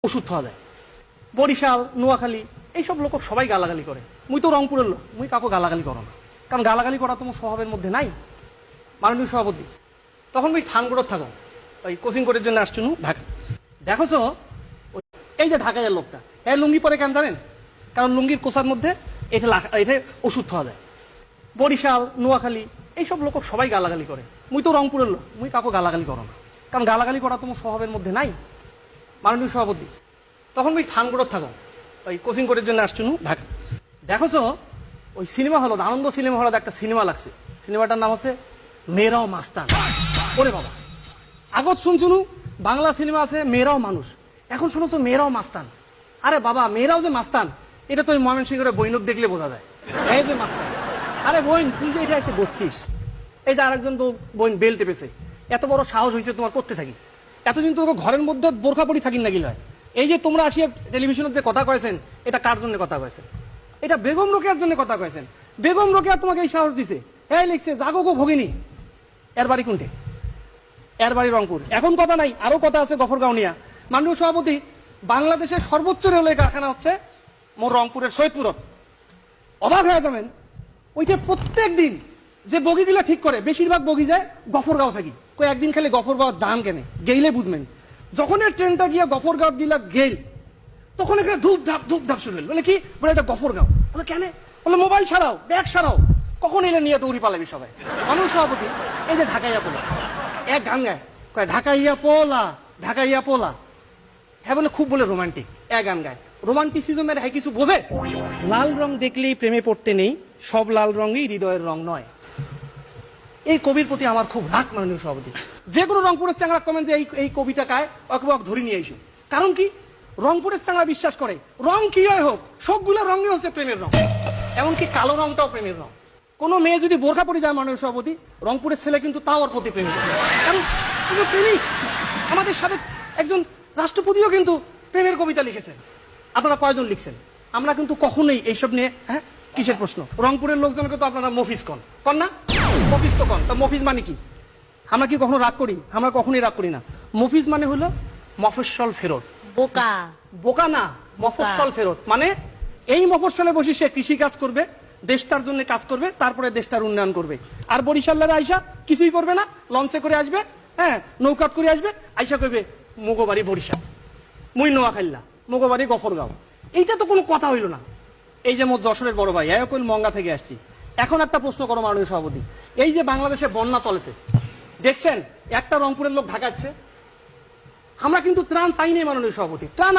ওষুধ খাওয়া যায়। বরিশাল, নোয়াখালী এইসব লোক সবাই গালাগালি করে। মুই তো রংপুরের লোক, মুই কাউকে গালাগালি করো না, কারণ গালাগালি করা তোমার স্বভাবের মধ্যে নাই। মাননীয় সভাপতি, তখন ওই থানগড়ত থাকো, ওই কোচিং করার জন্য আসছো ঢাকা। দেখোছো এই যে ঢাকায় লোকটা, এই লুঙ্গি পরে কেন জানেন? কারণ লুঙ্গির কোষার মধ্যে এটা ওষুধ খাওয়া যায়। বরিশাল, নোয়াখালী এইসব লোক সবাই গালাগালি করে। মুই তো রংপুরের লোক, মুই কাউকে গালাগালি করো না, কারণ গালাগালি করা তোমার স্বভাবের মধ্যে নাই। মাননীয় সভাপতি, তখন ওই থানগড়ত থাকো, ওই কোচিং করার জন্য আসছো ঢাকা। দেখোছো ওই সিনেমা হল, আনন্দ সিনেমা হলত একটা সিনেমা লাগছে, সিনেমাটার নাম হচ্ছে মেয়েরাও মাস্তান। ওরে বাবা, আগত শুনছুনু বাংলা সিনেমা আছে মেয়েরাও মানুষ, এখন শুনেছো মেয়েরাও মাস্তান। আরে বাবা, মেয়েরাও যে মাস্তান এটা তো ওই ময়মনসিংহের বৈনক দেখলে বোঝা যায়। এই যে মাস্তান, আরে বোন তুই যে এটা এসে বসছিস, এই যে আরেকজন বোন বেল টেপেছে, এত বড় সাহস হয়েছে তোমার করতে থাকি। এতদিন তো ঘরের মধ্যে বোরখা পরি থাকি না গিল হয়। এই যে তোমরা আসিয়া টেলিভিশনের যে কথা কয়েছেন, এটা কার জন্য কথা কয়েছেন? এটা বেগম রোকেয়ার জন্য কথা কয়েছেন। বেগম রোকেয়া তোমাকে এই সাহস দিছে, এই লিখছে জাগো গো ভগিনী। এর বাড়ি কোনটে? এর বাড়ি রংপুর। এখন কথা নাই, আরো কথা আছে গফরগাঁও নিয়া। মাননীয় সভাপতি, বাংলাদেশের সর্বোচ্চ রেলওয়ে কারখানা হচ্ছে মোর রংপুরের সৈয়দপুরত। অবাক হয়ে যাবেন, ওইটা প্রত্যেক দিন যে বগিগুলা ঠিক করে বেশিরভাগ বগি যায় গফরগাঁও থাকি। কই একদিন খালি গফরগাঁও যান কেনে গেইলে বুঝবেন। যখন এই ট্রেনটা গিয়া গফরগাঁও গিলা গেল, তখন এখানে ধূপ ধাপ শুরু হল। বলে কি বলে এটা গফরগাঁও? বলে কেন? বলে মোবাইল ছাড়াও, ব্যাগ ছাড়াও। কখন এলে নিয়ে দৌড়ি পালাবি সবাই। মাননীয় সভাপতি, এই যে ঢাকাইয়া পোলা এক গান গায়, কয় ঢাকাইয়া পোলা, ঢাকাইয়া পোলা। হ্যাঁ বলে খুব বলে রোমান্টিক, এক গান গায়। রোমান্টিসিজমের হ্যাঁ কিছু বোঝে? লাল রং দেখলেই প্রেমে পড়তে নেই, সব লাল রঙই হৃদয়ের রং নয়। এই কবির প্রতি আমার খুব রাগ। মাননীয় সভাপতি, যে কোনো রংপুরের চাংড়া কমেন যে এই কবিটা কায় ওকে ধরে নিয়ে আইসু। কারণ কি? রংপুরের চাংড়া বিশ্বাস করে রং কি হয় হোক, সবগুলো রঙই হচ্ছে প্রেমের রং, এমনকি কালো রংটাও প্রেমের রং। কোন মেয়ে যদি বোরখা পরে যায় মাননীয় সভাপতি, রংপুরের ছেলে কিন্তু তাও ওর প্রতি প্রেমিক। কারণ প্রেমিক আমাদের সাথে একজন রাষ্ট্রপতিও কিন্তু প্রেমের কবিতা লিখেছেন। আপনারা কয়জন লিখছেন? আমরা কিন্তু কখনোই এইসব নিয়ে হ্যাঁ কিসের প্রশ্ন? রংপুরের লোকজনকে তো আপনারা মফিজ কন না? মফিজ তো কন। তা মফিজ মানে কি? আমরা কি কখনো রাগ করি? আমরা কখনোই রাগ করি না। মফিজ মানে হলো মফস্বল ফেরত। বোকা বোকা না, মফস্বল ফেরত মানে এই মফস্বলে বসে সে কৃষি কাজ করবে, দেশটার জন্য কাজ করবে, তারপরে দেশটার উন্নয়ন করবে। আর বরিশালের আইসা কিছুই করবে না, লঞ্চে করে আসবে, হ্যাঁ নৌকাত করে আসবে, আইসা করবে মুগোবাড়ি বরিশাল, মুই নোয়াখাইল্লা, মুগোবাড়ি গফরগাঁও। এইটা তো কোনো কথা হইল না। এই যে মোট যশোরের বড় ভাই একল মঙ্গা থেকে আসছি। এখন একটা প্রশ্ন করো মাননীয় সভাপতি, এই যে বাংলাদেশে বন্যা চলেছে দেখছেন, একটা রংপুরের লোক ঢাকাচ্ছে। আমরা কিন্তু ত্রাণ চাই নাই মাননীয় সভাপতি, ত্রাণ